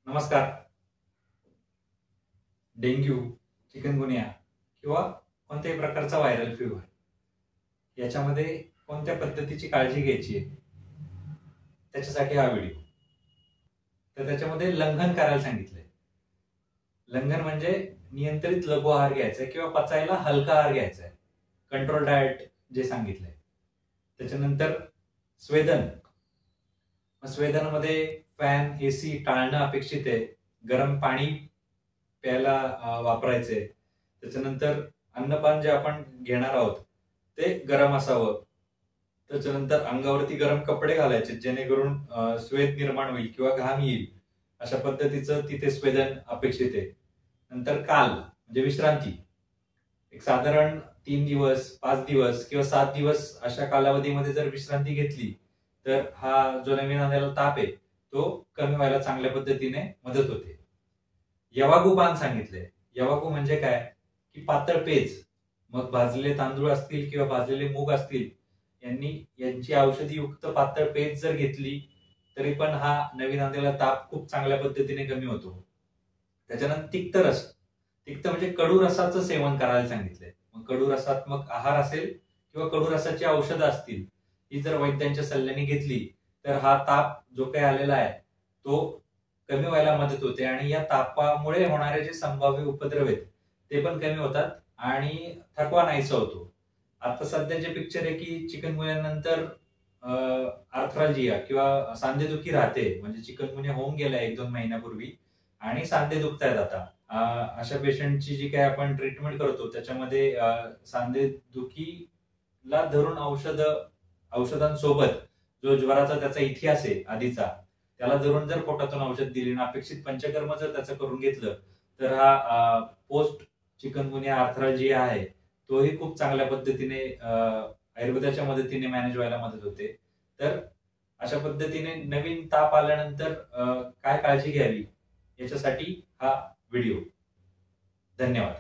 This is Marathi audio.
नमस्कार. डेंग्यू, चिकनगुनिया किंवा कोणत्याही प्रकारचा व्हायरल फीवर याच्यामध्ये कोणत्या पद्धतीची काळजी घ्यायची आहे त्याच्यासाठी हा व्हिडिओ. तर त्याच्यामध्ये लंघन करायला सांगितलंय. लंघन म्हणजे नियंत्रित लघु आहार घ्यायचा किंवा पचायला हलका आहार घ्यायचा आहे. कंट्रोल डाएट जे सांगितलंय. त्याच्यानंतर स्वेदन. स्वेदनमध्ये फॅन, एसी टाळणं अपेक्षित आहे. गरम पाणी प्यायला वापरायचे. त्याच्यानंतर अन्नपान जे आपण घेणार आहोत ते गरम असावं. त्याच्यानंतर अंगावरती गरम कपडे घालायचे जेणेकरून स्वेद निर्माण होईल किंवा घाम येईल अशा पद्धतीचं तिथे स्वेदन अपेक्षित आहे. नंतर काल म्हणजे विश्रांती. एक साधारण 3 दिवस, 5 दिवस किंवा 7 दिवस अशा कालावधीमध्ये जर विश्रांती घेतली तर हा जो नवीन आलेला ताप आहे तो कमी व्हायला चांगल्या पद्धतीने मदत होते. यवागू पान सांगितलंय. यवागू म्हणजे काय की पातळ पेज, मग भाजलेले तांदूळ असतील किंवा भाजलेले मूग असतील यांची औषधी युक्त पातळ पेज जर घेतली तरी पण हा नवीन आलेला ताप खूप चांगल्या पद्धतीने कमी होतो. त्याच्यानंतर तिक्त रस. तिक्त म्हणजे कडू रसाचं सेवन करायला सांगितलंय. मग कडू रसात्मक आहार असेल किंवा कडू रसाची औषधं असतील ही जर वैद्यांच्या सल्ल्याने घेतली तर हा ताप जो काही आलेला आहे तो कमी व्हायला मदत होते आणि या तापामुळे होणारे जे संभाव्य उपद्रव आहेत ते पण कमी होतात आणि थकवा नाहीसा होतो. आता सध्या जे पिक्चर आहे की चिकनगुन्यानंतर आर्थ्राल्जिया किंवा सांधेदुखी राहते, म्हणजे चिकनगुन्या होऊन गेलाय 1-2 महिन्यापूर्वी आणि सांधे दुखतायत आता. अशा पेशंटची जी काही आपण ट्रीटमेंट करतो त्याच्यामध्ये सांधेदुखीला धरून औषधांसोबत जो ज्वराचा त्याचा इतिहास आहे आधीचा त्याला धरून जर पोटातून औषध दिली आणि अपेक्षित पंचकर्म जर त्याचं करून घेतलं तर हा पोस्ट चिकनगुनिया आर्थ्राल्जिया आहे तोही खूप चांगल्या पद्धतीने आयुर्वेदाच्या मदतीने मॅनेज व्हायला मदत होते. तर अशा पद्धतीने नवीन ताप आल्यानंतर काय काळजी घ्यावी याच्यासाठी हा व्हिडिओ. धन्यवाद.